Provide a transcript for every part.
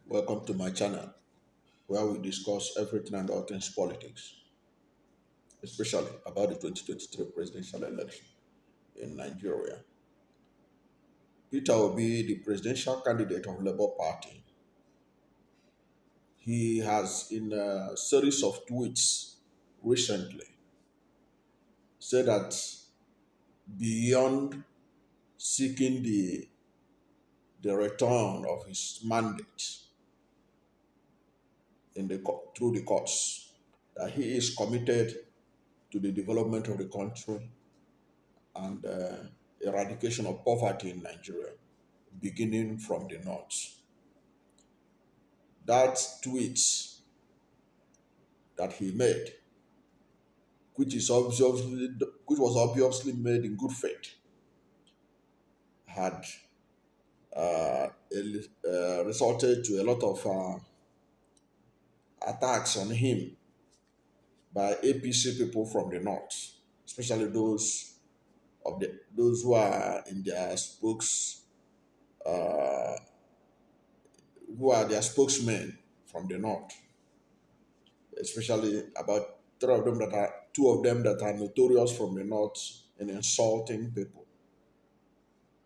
Welcome to my channel where we discuss everything and all things politics, especially about the 2023 presidential election in Nigeria. Peter Obi, the presidential candidate of Labour Party, he has in a series of tweets recently said that beyond seeking the return of his mandate through the courts, that he is committed to the development of the country and eradication of poverty in Nigeria, beginning from the north. That tweet that he made, which was obviously made in good faith, had resulted to a lot of attacks on him by APC people from the north, especially those who are in their who are their spokesmen from the north, especially about two of them that are notorious from the north in insulting people.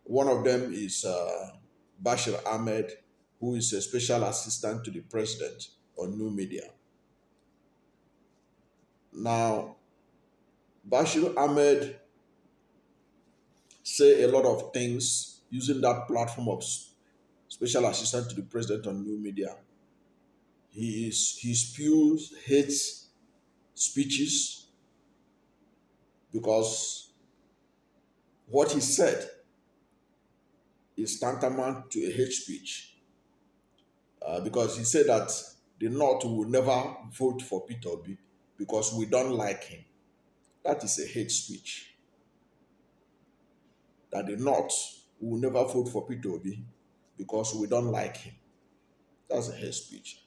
One of them is Bashir Ahmad, who is a special assistant to the president on new media. Now, Bashir Ahmad say a lot of things using that platform of special assistant to the president on new media. He spews hate speeches because what he said is tantamount to a hate speech. Because he said that the North will never vote for Peter Obi because we don't like him. That is a hate speech. That the North will never vote for Peter Obi because we don't like him. That's a hate speech.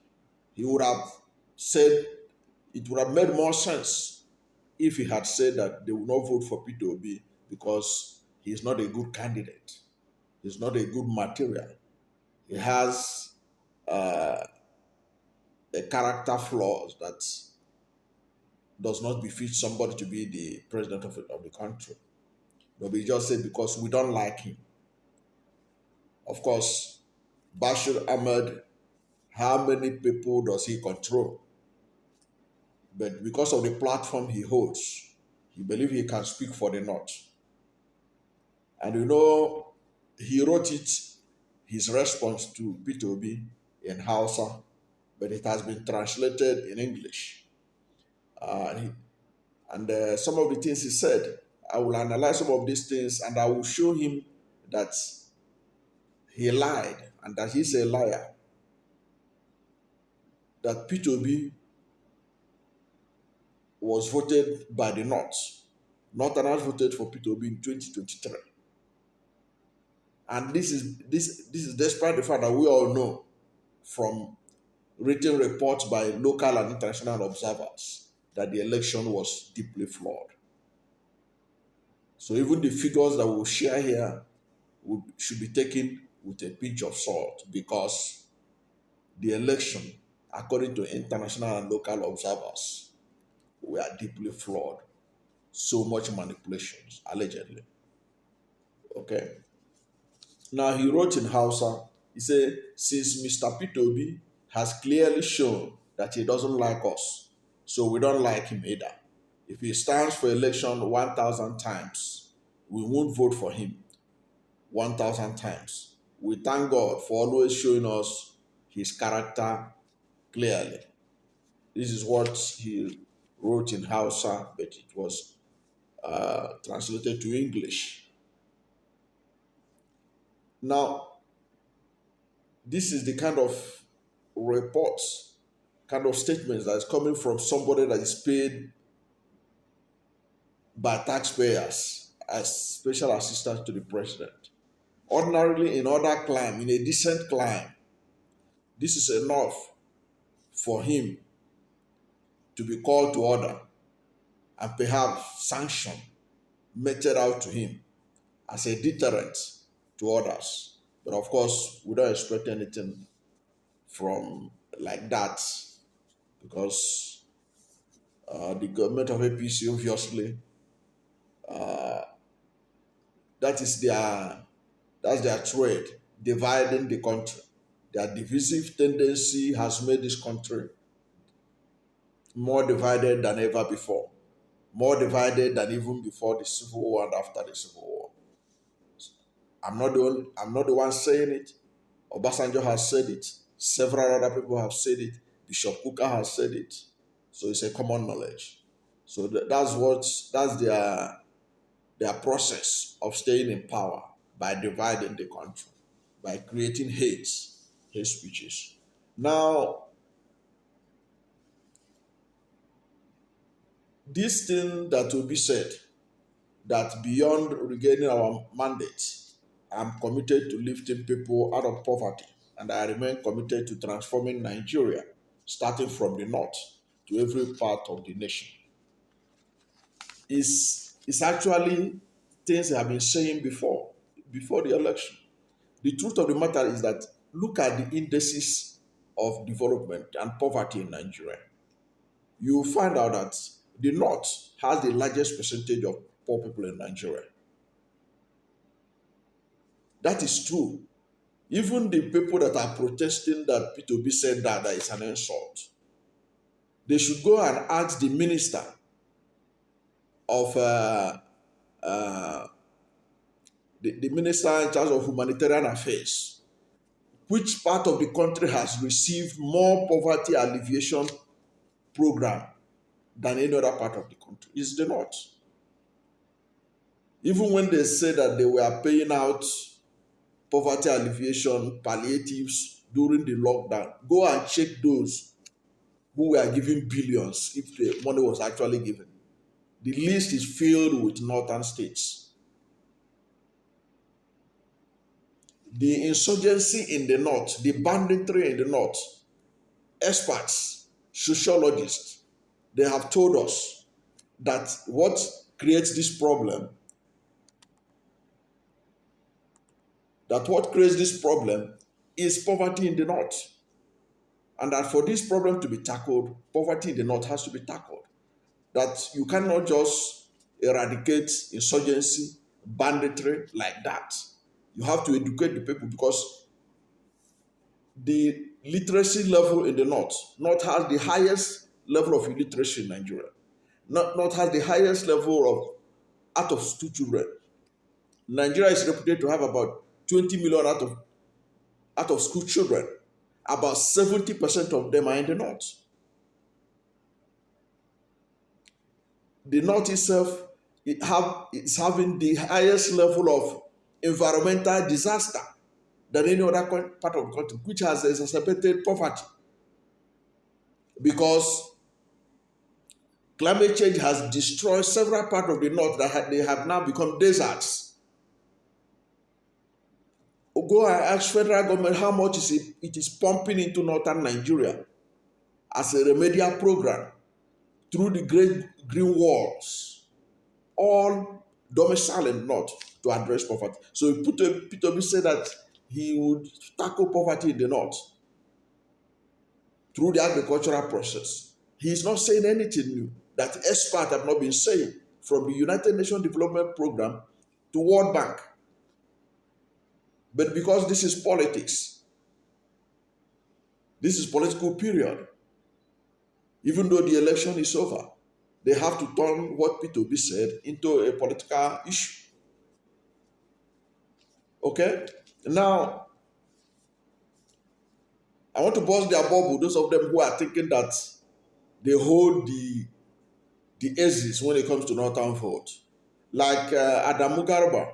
He would have said, it would have made more sense if he had said that they will not vote for Peter Obi because he is not a good candidate. He's not a good material. He has a character flaws that does not befit somebody to be the president of the country. But we just said because we don't like him. Of course, Bashir Ahmad, how many people does he control? But because of the platform he holds, he believes he can speak for the North. And he wrote his response to Peter Obi in Hausa, but it has been translated in English. And some of the things he said, I will analyze some of these things and I will show him that he lied and that he's a liar. That Peter Obi was voted by the North. Northerners voted for Peter Obi in 2023. And this is despite the fact that we all know from written reports by local and international observers that the election was deeply flawed. So even the figures that we'll share here should be taken with a pinch of salt because the election, according to international and local observers, were deeply flawed. So much manipulations, allegedly. Okay. Now he wrote in Hausa, he said, since Mr. Peter Obi has clearly shown that he doesn't like us, so we don't like him either. If he stands for election 1,000 times, we won't vote for him 1,000 times. We thank God for always showing us his character clearly. This is what he wrote in Hausa, but it was translated to English. Now, this is the kind of reports, kind of statements that is coming from somebody that is paid by taxpayers as special assistant to the president. Ordinarily, in other climb, in a decent climb, this is enough for him to be called to order and perhaps sanction meted out to him as a deterrent to others. But of course, we don't expect anything from like that because the government of APC obviously that is their trade, dividing the country. Their divisive tendency has made this country more divided than ever before, more divided than even before the Civil War and after the Civil War. I'm not the one saying it. Obasanjo has said it. Several other people have said it. Bishop Kuka has said it. So it's a common knowledge. So that's their process of staying in power by dividing the country, by creating hate speeches. Now, this thing that will be said, that beyond regaining our mandate, I'm committed to lifting people out of poverty, and I remain committed to transforming Nigeria, starting from the north to every part of the nation. It's actually things I have been saying before the election. The truth of the matter is that look at the indices of development and poverty in Nigeria. You will find out that the north has the largest percentage of poor people in Nigeria. That is true. Even the people that are protesting that Peter Obi said that is an insult, they should go and ask the minister of the minister in charge of humanitarian affairs, which part of the country has received more poverty alleviation program than any other part of the country. It's the north. Even when they say that they were paying out poverty alleviation palliatives during the lockdown, go and check those who were giving billions if the money was actually given. The list is filled with northern states. The insurgency in the north, the banditry in the north, experts, sociologists, they have told us that what creates this problem, is poverty in the north. And that for this problem to be tackled, poverty in the north has to be tackled. That you cannot just eradicate insurgency, banditry like that. You have to educate the people because the literacy level in the north has the highest level of illiteracy in Nigeria. North has the highest level of out-of-school children. Nigeria is reputed to have about 20 million out-of-school children. About 70% of them are in the north. The north itself is having the highest level of environmental disaster than any other part of the country, which has exacerbated poverty. Because climate change has destroyed several parts of the north that they have now become deserts. Go and ask federal government how much it is pumping into northern Nigeria as a remedial program through the Great Green Walls, all domiciled in the north to address poverty. So Peter Obi said that he would tackle poverty in the north through the agricultural process. He is not saying anything new that experts have not been saying, from the United Nations Development Program to World Bank. But because this is politics, this is political period, even though the election is over, they have to turn what Peter Obi said into a political issue. Okay? Now, I want to burst their bubble, those of them who are thinking that they hold the aces when it comes to northern vote. Like Adamu Garba,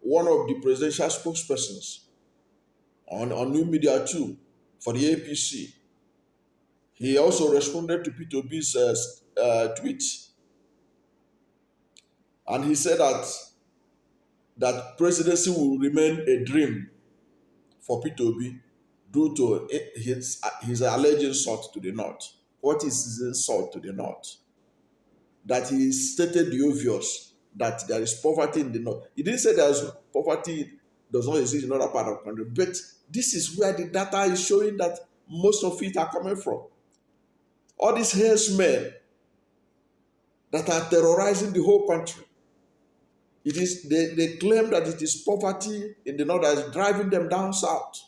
one of the presidential spokespersons on new media too for the APC. He also responded to Peter Obi's tweet. And he said that presidency will remain a dream for Peter Obi due to his alleged insult to the north. What is his insult to the north? That he stated the obvious, that there is poverty in the north. He didn't say there's poverty does not exist in other part of the country, but this is where the data is showing that most of it are coming from. All these herdsmen that are terrorizing the whole country. It is they claim that it is poverty in the north that is driving them down south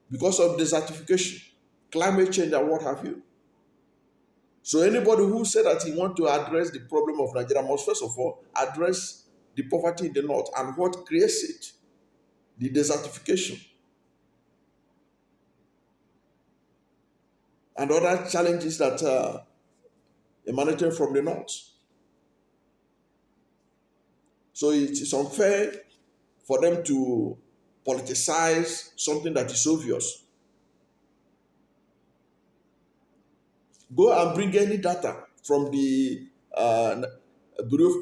because of desertification, climate change, and what have you. So anybody who said that he wants to address the problem of Nigeria must first of all address the poverty in the north and what creates it, the desertification, and other challenges that emanating from the north. So it is unfair for them to politicize something that is obvious. Go and bring any data from the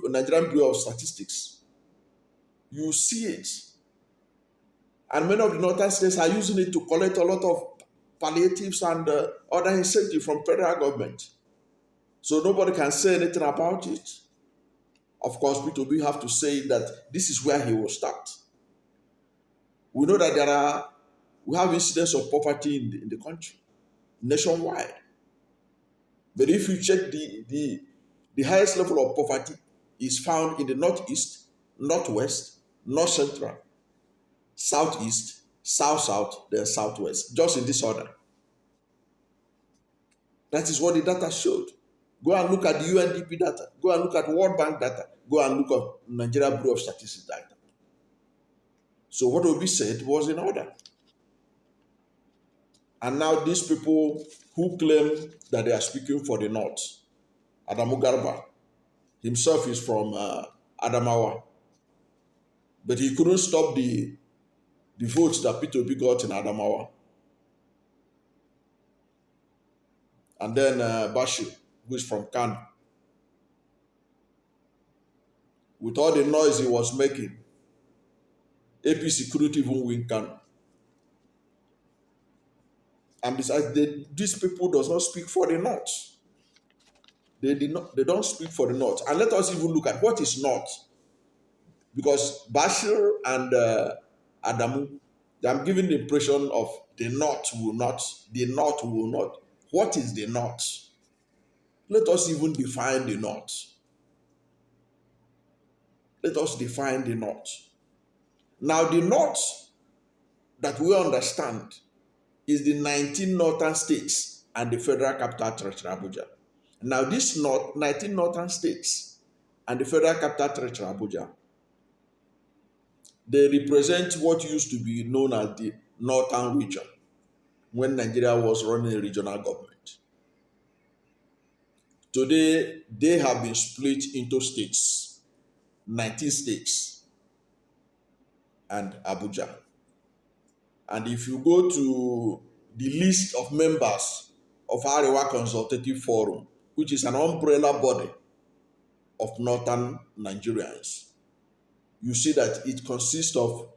Nigerian Bureau of Statistics. You see it. And many of the northern states are using it to collect a lot of palliatives and other incentives from federal government. So nobody can say anything about it. Of course, Peter Obi have to say that this is where he will start. We know that we have incidents of poverty in the country, nationwide. But if you check the highest level of poverty is found in the northeast, northwest, north central, southeast, south, then southwest, just in this order. That is what the data showed. Go and look at the UNDP data. Go and look at World Bank data. Go and look at Nigeria Bureau of Statistics data. So what Obi said was in order. And now these people who claim that they are speaking for the North, Adamu Garba himself is from Adamawa, but he couldn't stop the votes that Peter Obi got in Adamawa. And then Bashir, who is from Kano, with all the noise he was making, APC couldn't even win Kano. And besides, these people does not speak for the North. They don't speak for the North. And let us even look at what is North. Because Bashir and Adamu, I'm giving the impression of the North will not. What is the North? Let us even define the North. Let us define the North. Now, the North that we understand is the 19 northern states and the Federal Capital Territory, Abuja. Now, these 19 northern states and the Federal Capital Territory, Abuja, they represent what used to be known as the Northern Region when Nigeria was running a regional government. Today, they have been split into states, 19 states and Abuja. And if you go to the list of members of Arewa Consultative Forum, which is an umbrella body of northern Nigerians, you see that it consists of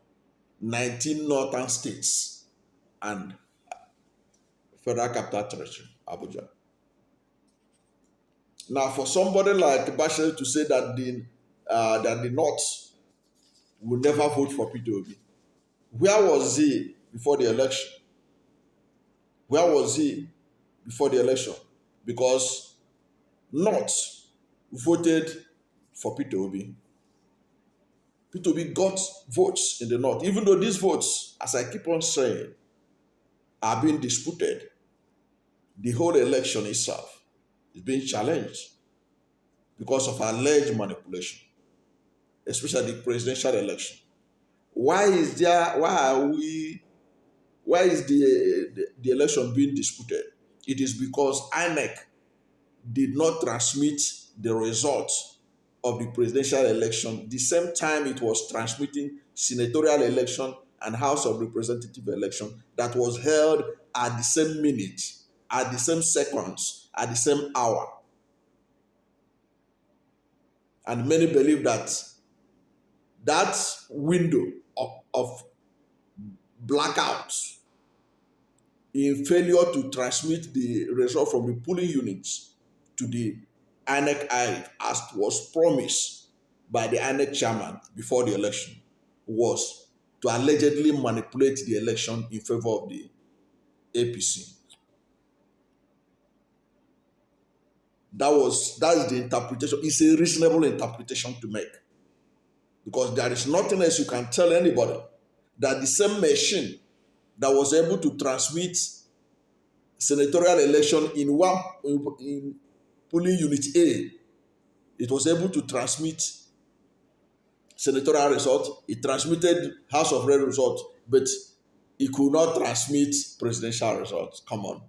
19 northern states and Federal Capital Territory, Abuja. Now, for somebody like Bashir to say that the North will never vote for Peter Obi, where was he before the election? Where was he before the election? Because North voted for Peter Obi. Peter Obi got votes in the North, even though these votes, as I keep on saying, are being disputed. The whole election itself is being challenged because of alleged manipulation, especially the presidential election. Why is the election being disputed? It is because INEC did not transmit the results of the presidential election the same time it was transmitting senatorial election and House of Representative election that was held at the same minute, at the same seconds, at the same hour. And many believe that that window of blackouts in failure to transmit the result from the polling units to the INEC as was promised by the INEC chairman before the election was to allegedly manipulate the election in favor of the APC. That's the interpretation. It's a reasonable interpretation to make. Because there is nothing else you can tell anybody that the same machine that was able to transmit senatorial election in polling unit A, it was able to transmit senatorial result, it transmitted House of Rep result, but it could not transmit presidential results. Come on.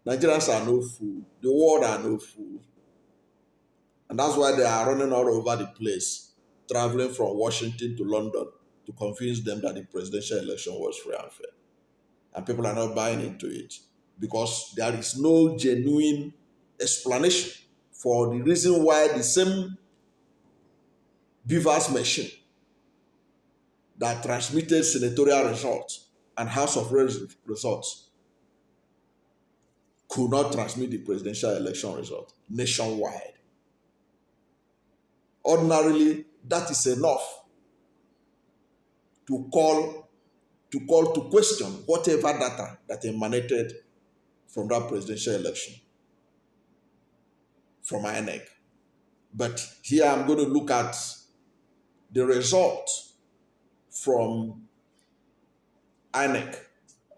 Nigerians are no fool. The world are no fool. And that's why they are running all over the place, traveling from Washington to London to convince them that the presidential election was free and fair. And people are not buying into it because there is no genuine explanation for the reason why the same Beavers machine that transmitted senatorial results and House of Reps results could not transmit the presidential election result nationwide. Ordinarily, that is enough to question whatever data that emanated from that presidential election from INEC. But here I'm going to look at the result from INEC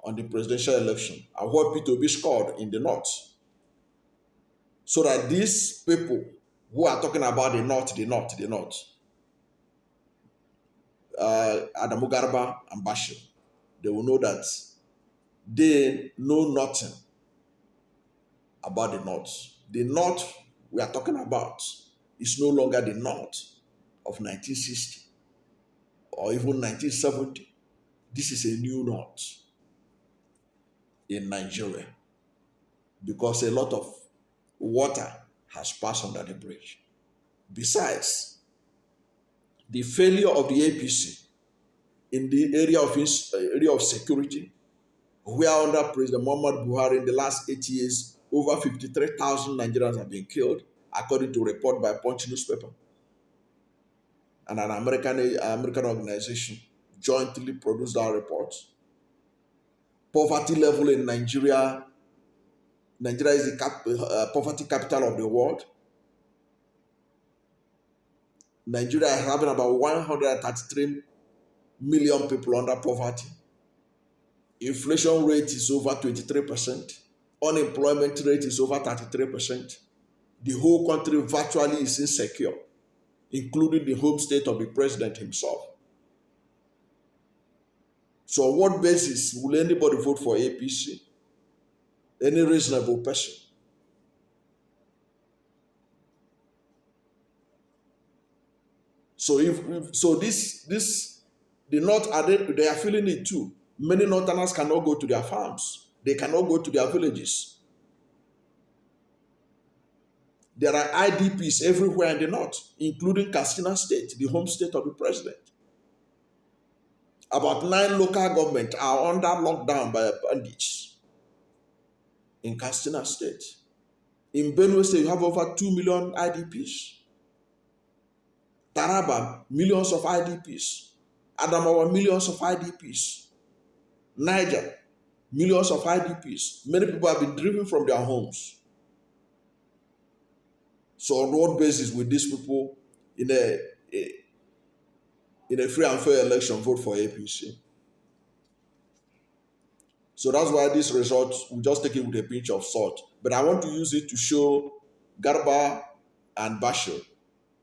on the presidential election and what Peter Obi scored in the North. So that these people who are talking about the North, Adamu Garba and Bashir, they will know that they know nothing about the North. The North we are talking about is no longer the North of 1960 or even 1970. This is a new North in Nigeria because a lot of water has passed under the bridge. Besides, the failure of the APC in the area of security, where under President Muhammadu Buhari in the last 8 years, over 53,000 Nigerians have been killed, according to a report by Punch newspaper. And an American organization jointly produced that report. Poverty level in Nigeria. Nigeria is the poverty capital of the world. Nigeria is having about 133 million people under poverty. Inflation rate is over 23%. Unemployment rate is over 33%. The whole country virtually is insecure, including the home state of the president himself. So on what basis will anybody vote for APC? Any reasonable person? So the North they are feeling it too. Many Northerners cannot go to their farms. They cannot go to their villages. There are IDPs everywhere in the North, including Katsina State, the home state of the president. About 9 local governments are under lockdown by bandits in Katsina State. In Benue State, you have over 2 million IDPs. Taraba, millions of IDPs. Adamawa, millions of IDPs. Niger, millions of IDPs. Many people have been driven from their homes. So on what basis will these people in a free and fair election vote for APC? So that's why this result, we just take it with a pinch of salt. But I want to use it to show Garba and Bashir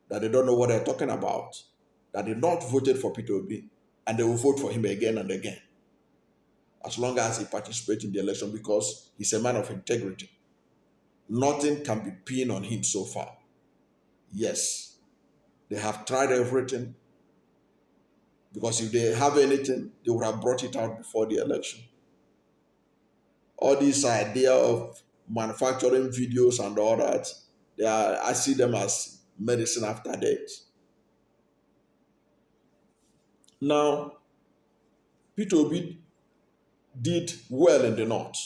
that they don't know what they're talking about, that they not voted for Peter Obi, and they will vote for him again and again, as long as he participates in the election, because he's a man of integrity. Nothing can be pinned on him so far. Yes, they have tried everything, because if they have anything, they would have brought it out before the election. All this idea of manufacturing videos and all that, I see them as medicine after death. Now, Peter Obi did well in the North,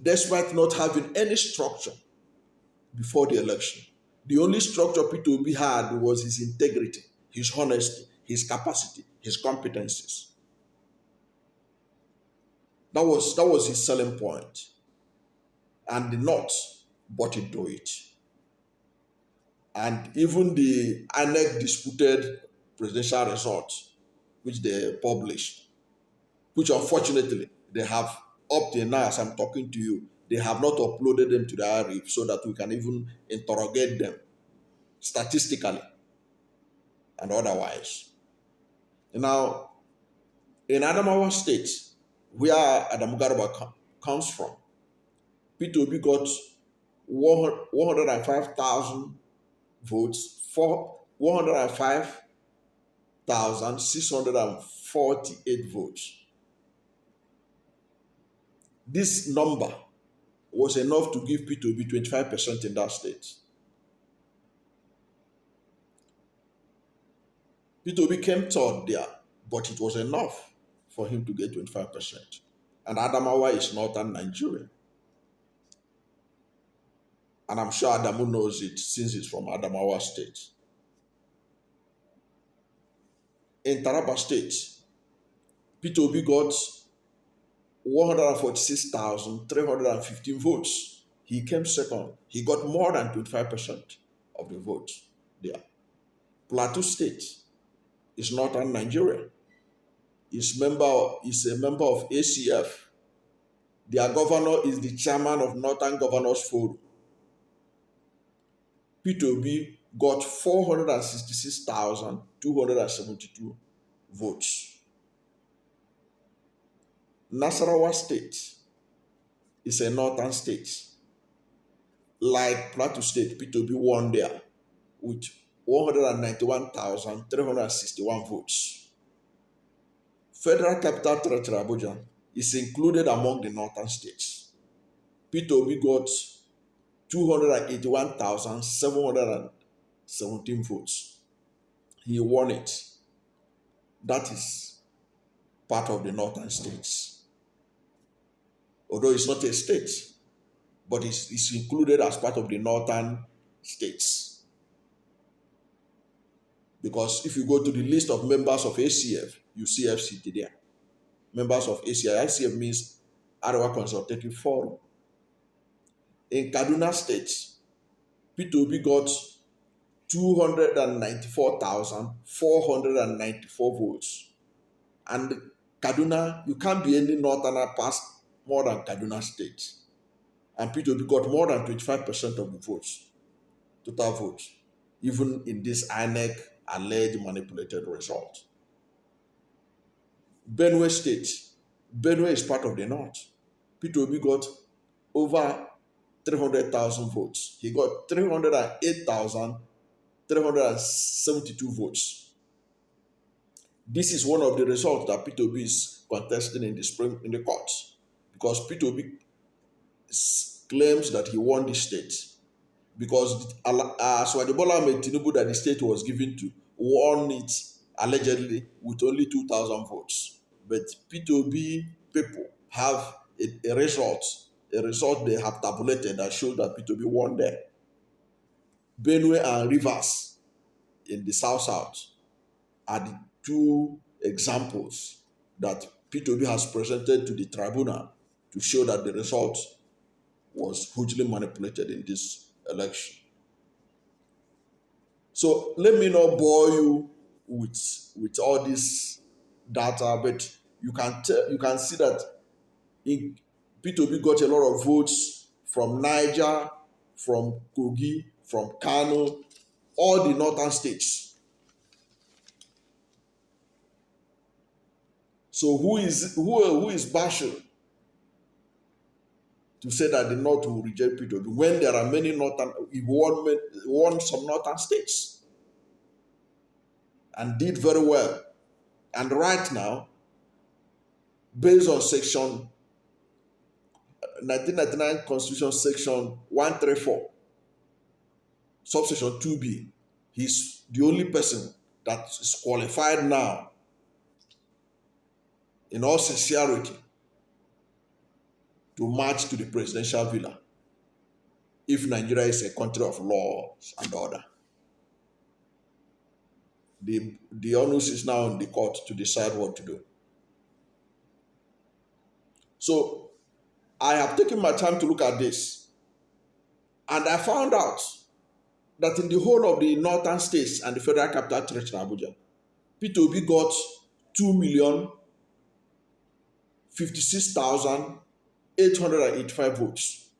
despite not having any structure before the election. The only structure Peter Obi had was his integrity, his honesty, his capacity, his competencies. That was his selling point. And the North bought into it. And even the INEC disputed presidential results, which they published, which unfortunately they have up till now, as I'm talking to you, they have not uploaded them to the archive so that we can even interrogate them statistically and otherwise. Now, in Adamawa State, where Adamu Garba comes from, Peter Obi got 105,000 votes for 105,648 votes. This number was enough to give Peter Obi 25% in that state. Peter Obi came third there, but it was enough for him to get 25%. And Adamawa is northern Nigeria. And I'm sure Adamu knows it since he's from Adamawa State. In Taraba State, Peter Obi got 146,315 votes. He came second. He got more than 25% of the votes there. Plateau State is northern Nigeria. Is a member of ACF. Their governor is the chairman of Northern Governors Forum. Peter Obi got 466,272 votes. Nasarawa State is a northern state. Like Plateau State, Peter Obi won there with 191,361 votes. Federal Capital Territory Abuja is included among the northern states. Peter Obi got 281,717 votes. He won it. That is part of the northern states. Although it's not a state, but it's included as part of the northern states. Because if you go to the list of members of ACF, you see FCT there. Members of ACF. ACF means Arewa Consultative Forum. In Kaduna State, Peter Obi got 294,494 votes. And Kaduna, you can't be any northerner past more than Kaduna State. And Peter Obi got more than 25% of the votes, total votes, even in this INEC alleged manipulated result. Benue State. Benue is part of the North. Peter Obi got over 300,000 votes. He got 308,372 votes. This is one of the results that Peter Obi is contesting in the spring in the courts, because Peter Obi claims that he won the state because Bola Tinubu that the state was given to won it allegedly with only 2,000 votes. But Peter Obi people have a result they have tabulated that shows that Peter Obi won there. Benue and Rivers in the South are the two examples that Peter Obi has presented to the tribunal to show that the result was hugely manipulated in this election. So let me not bore you with all this data, but you can see that Peter Obi got a lot of votes from Niger, from Kogi, from Kano, all the northern states. So who is Bashir to say that the North will reject Peter Obi when there are many northern? He won some northern states and did very well. And right now, based on section 1999 Constitution section 134, subsection 2B, he's the only person that is qualified now in all sincerity to march to the presidential villa if Nigeria is a country of laws and order. The onus is now on the court to decide what to do. So I have taken my time to look at this, and I found out that in the whole of the northern states and the Federal Capital Territory, Abuja, Peter Obi got 2,056,885 votes.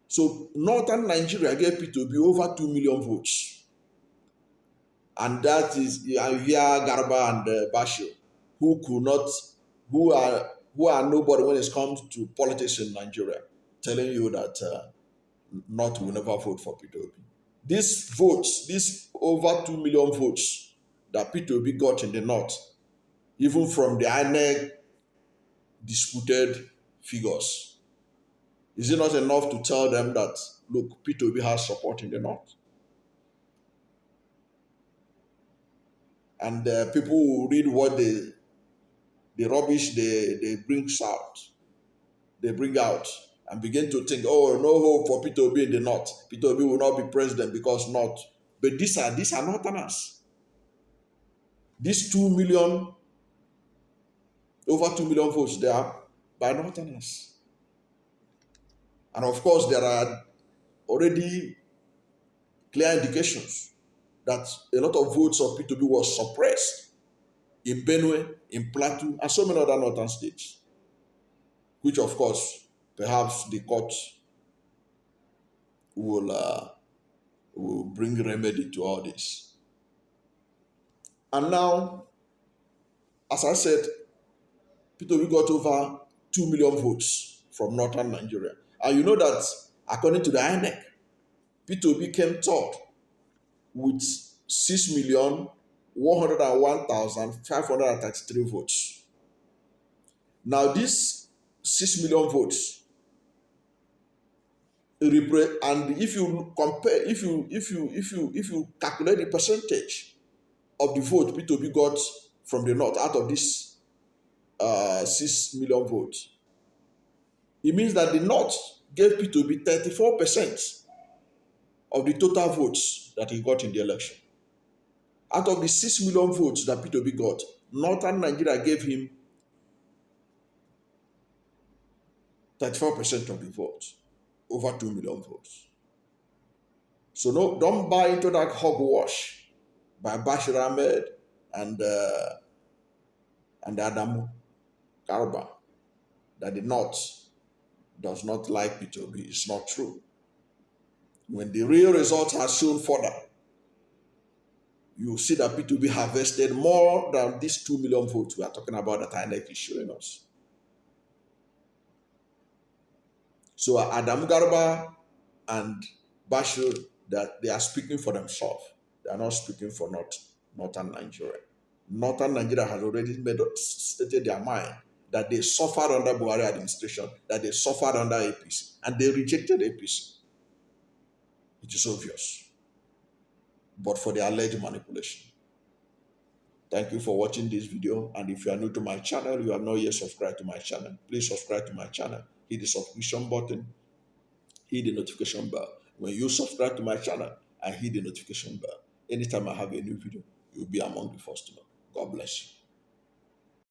So northern Nigeria gave Peter Obi over 2 million votes. And that is Adamu Garba and Bashir, who could not, who are nobody when it comes to politics in Nigeria, telling you that North will never vote for Peter Obi. These votes, these over 2 million votes that Peter Obi got in the North, even from the INEC disputed figures, is it not enough to tell them that, look, Peter Obi has support in the North? And people will read what the rubbish they bring out, and begin to think, oh, no hope for Peter Obi in the North. Peter Obi will not be president because North. But these are Northerners. These 2 million, over 2 million votes, they are by Northerners. And of course, there are already clear indications that a lot of votes of Peter Obi was suppressed in Benue, in Plateau, and so many other northern states, which of course, perhaps the court will bring remedy to all this. And now, as I said, Peter Obi got over 2 million votes from northern Nigeria. And you know that according to the INEC, Peter Obi came third with 6,101,533 votes. Now, these 6 million votes, and if you compare, if you calculate the percentage of the vote Peter Obi got from the North out of this 6 million votes, it means that the North gave Peter Obi 34% of the total votes that he got in the election. Out of the 6 million votes that Peter Obi got, northern Nigeria gave him 34% of the votes, over 2 million votes. So no, don't buy into that hogwash by Bashir Ahmad and Adamu Garba that the North does not like Peter Obi. It's not true. When the real results are shown further, you see that Peter Obi harvested more than these 2 million votes we are talking about that INEC is showing us. So Adamu Garba and Bashir, that they are speaking for themselves. They are not speaking for northern Nigeria. Northern Nigeria has already stated their mind that they suffered under Buhari administration, that they suffered under APC, and they rejected APC. It is obvious, but for the alleged manipulation. Thank you for watching this video, and if you are new to my channel, you are not yet subscribed to my channel, please subscribe to my channel. Hit the subscription button, hit the notification bell. When you subscribe to my channel and hit the notification bell, anytime I have a new video, you'll be among the first to know. God bless you.